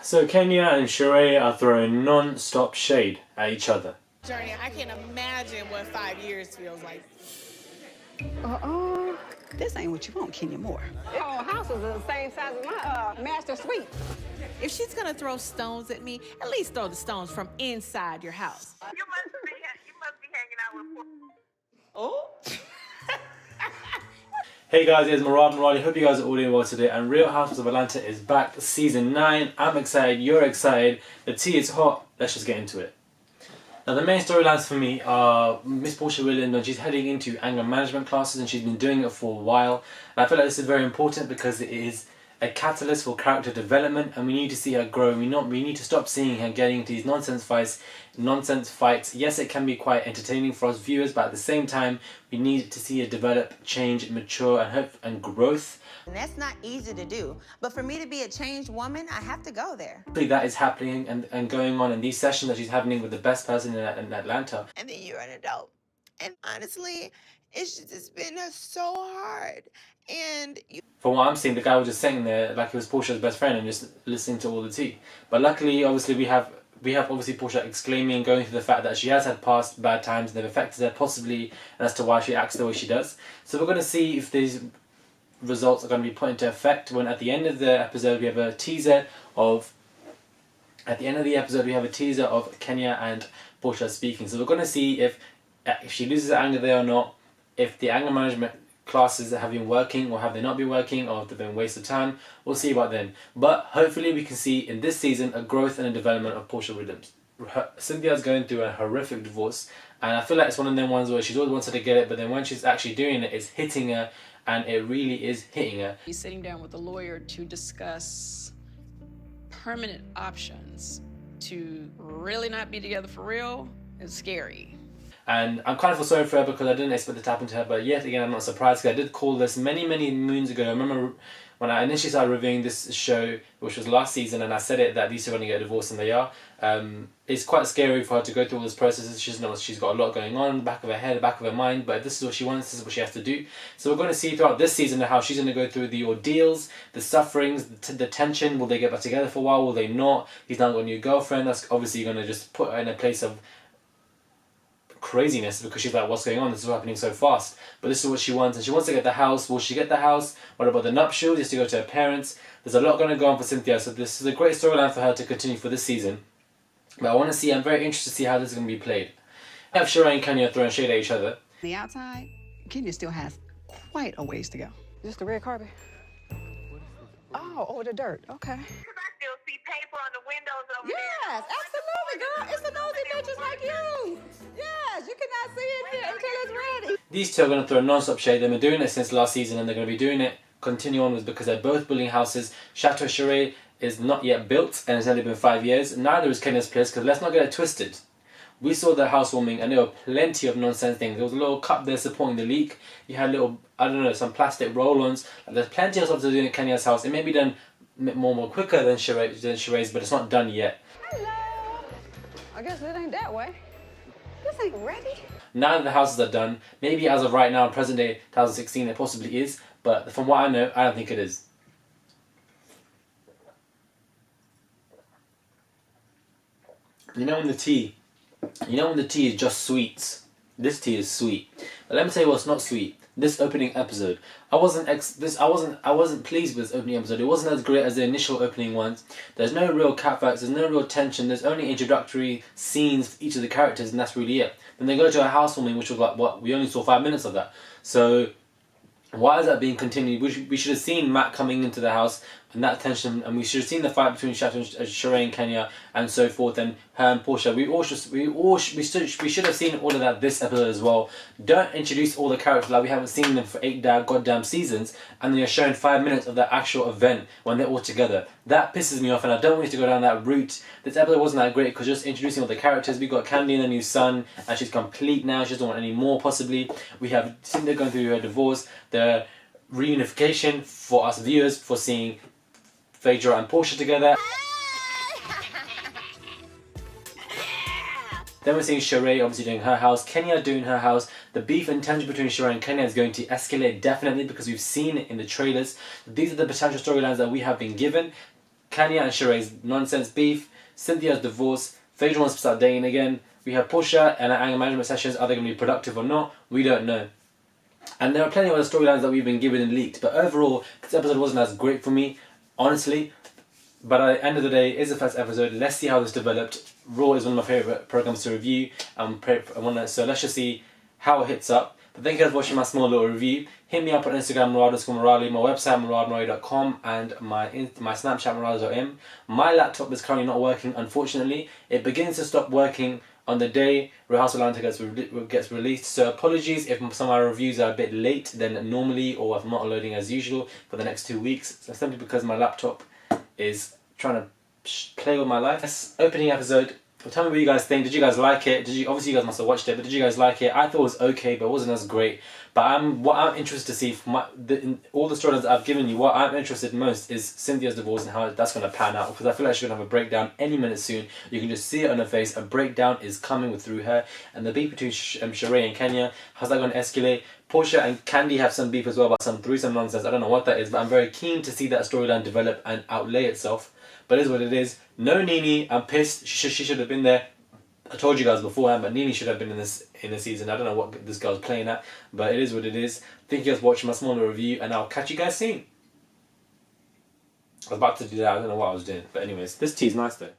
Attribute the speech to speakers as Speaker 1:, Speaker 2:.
Speaker 1: So Kenya and Sheree are throwing non-stop shade at each other.
Speaker 2: Journey, I can't imagine what 5 years feels like.
Speaker 3: This ain't what you want, Kenya Moore.
Speaker 4: Your whole house is the same size as my master suite.
Speaker 2: If she's gonna throw stones at me, at least throw the stones from inside your house.
Speaker 5: You must be hanging out with.
Speaker 2: Oh.
Speaker 1: Hey guys, it's Murad. Hope you guys are all doing well today. And Real Housewives of Atlanta is back, season 9. I'm excited, you're excited, the tea is hot. Let's just get into it. Now the main storylines for me are Miss Portia Williams when she's heading into anger management classes, and she's been doing it for a while. And I feel like this is very important because it is a catalyst for character development, and we need to see her grow. We need to stop seeing her getting into these nonsense fights. Yes, it can be quite entertaining for us viewers, but at the same time, we need to see her develop, change, mature, and hope and growth.
Speaker 6: And that's not easy to do. But for me to be a changed woman, I have to go there.
Speaker 1: That is happening and going on in these sessions that she's having with the best person in Atlanta.
Speaker 6: And then you're an adult. And honestly, it's been so hard. And
Speaker 1: From what I'm seeing, the guy was just sitting there like he was Portia's best friend and just listening to all the tea. But luckily, obviously, we have obviously Portia exclaiming, going through the fact that she has had past bad times and they've affected her possibly, and as to why she acts the way she does. So we're going to see if these results are going to be put into effect when at the end of the episode we have a teaser of Kenya and Portia speaking. So we're going to see if she loses her anger there or not, if the anger management classes have been working or have they not been working, or if they've been a waste of time. We'll see about then. But hopefully we can see in this season a growth and a development of Portia Williams. Cynthia's going through a horrific divorce, and I feel like it's one of them ones where she's always wanted to get it, but then when she's actually doing it, it's hitting her, and it really is hitting her.
Speaker 7: He's sitting down with a lawyer to discuss permanent options. To really not be together for real is scary.
Speaker 1: And I'm kind of feel sorry for her because I didn't expect it to happen to her, but yet again I'm not surprised because I did call this many moons ago. I remember when I initially started reviewing this show, which was last season, and I said it that these two are going to get divorced, and they are. It's quite scary for her to go through all this processes. She's got a lot going on in the back of her head, the back of her mind, but if this is what she wants, this is what she has to do. So we're going to see throughout this season how she's going to go through the ordeals, the sufferings, the tension. Will they get back together for a while? Will they not? He's now got a new girlfriend. That's obviously going to just put her in a place of craziness because she's like, what's going on? This is happening so fast. But this is what she wants, and she wants to get the house. Will she get the house? What about the nuptials? She has to go to her parents. There's a lot going to go on for Cynthia, so this is a great storyline for her to continue for this season. But I want to see, I'm very interested to see how this is going to be played. I have Sheree and Kenya throwing shade at each other.
Speaker 3: The outside, Kenya still has quite a ways to go.
Speaker 4: Just the red carpet. Oh, over the dirt. Okay.
Speaker 5: Because I still see paper on the windows over there.
Speaker 4: Yes, absolutely, girl. It's the nosy bitches like you. Yes, you cannot see it here until it's ready.
Speaker 1: These two are going to throw non-stop shade. They've been doing it since last season, and they're going to be doing it continue onwards because they're both building houses. Chateau Sheree is not yet built, and it's only been 5 years. Neither is Kenya's place, because let's not get it twisted. We saw the housewarming and there were plenty of nonsense things. There was a little cup there supporting the leak. You had little, I don't know, some plastic roll-ons. There's plenty of stuff to do in Kenya's house. It may be done more quicker than Sheree's, but it's not done yet.
Speaker 4: Hello. I guess it ain't that way. This ain't ready.
Speaker 1: Now that the houses are done, maybe as of right now, present day 2016, it possibly is. But from what I know, I don't think it is. You know when the tea is just sweets. This tea is sweet. But let me tell you what's not sweet. This opening episode. I wasn't pleased with this opening episode. It wasn't as great as the initial opening ones. There's no real catfights, there's no real tension, there's only introductory scenes for each of the characters, and that's really it. Then they go to a housewarming, which was like, what, we only saw 5 minutes of that. So why is that being continued? We should have seen Matt coming into the house and that tension, and we should have seen the fight between Sheree and Kenya and so forth, and her and Portia. We should have seen all of that this episode as well. Don't introduce all the characters like we haven't seen them for 8 goddamn seasons, and then you're showing 5 minutes of the actual event when they're all together. That pisses me off, and I don't want you to go down that route. This episode wasn't that great because just introducing all the characters. We got Candy and the new son, and she's complete now. She doesn't want any more possibly. We have Cynthia going through her divorce, the reunification for us viewers for seeing Phaedra and Portia together. Then we're seeing Sheree obviously doing her house, Kenya doing her house. The beef and tension between Sheree and Kenya is going to escalate definitely because we've seen it in the trailers. These are the potential storylines that we have been given. Kenya and Sheree's nonsense beef, Cynthia's divorce, Phaedra wants to start dating again. We have Portia and her anger management sessions. Are they going to be productive or not? We don't know. And there are plenty of other storylines that we've been given and leaked. But overall, this episode wasn't as great for me, honestly. But at the end of the day, it's the first episode. Let's see how this developed. Rhoa is one of my favourite programs to review. So let's just see how it hits up. But thank you guys for watching my small little review. Hit me up on Instagram, Murad_Morali, my website, muradmorali.com, and my Snapchat, Murad.m. My laptop is currently not working, unfortunately. It begins to stop working on the day Rehearsal Atlanta gets released. So apologies if some of my reviews are a bit late than normally, or if I'm not loading as usual for the next 2 weeks. So simply because my laptop is trying to play with my life. This opening episode. Well, tell me what you guys think. Did you guys like it? Obviously you guys must have watched it, but did you guys like it? I thought it was okay, but it wasn't as great. But what I'm interested to see from in all the storylines that I've given you, what I'm interested most is Cynthia's divorce and how that's going to pan out, because I feel like she's going to have a breakdown any minute soon. You can just see it on her face. A breakdown is coming through her. And the beef between Sheree and Kenya, how's that going to escalate? Portia and Candy have some beef as well about some threesome nonsense. I don't know what that is, but I'm very keen to see that storyline develop and outlay itself. But it is what it is. No Nene. I'm pissed. She should have been there. I told you guys beforehand, but Nene should have been in the season. I don't know what this girl's playing at, but it is what it is. Thank you guys for watching my small review, and I'll catch you guys soon. I was about to do that. I don't know what I was doing, but anyways, this tea is nice though.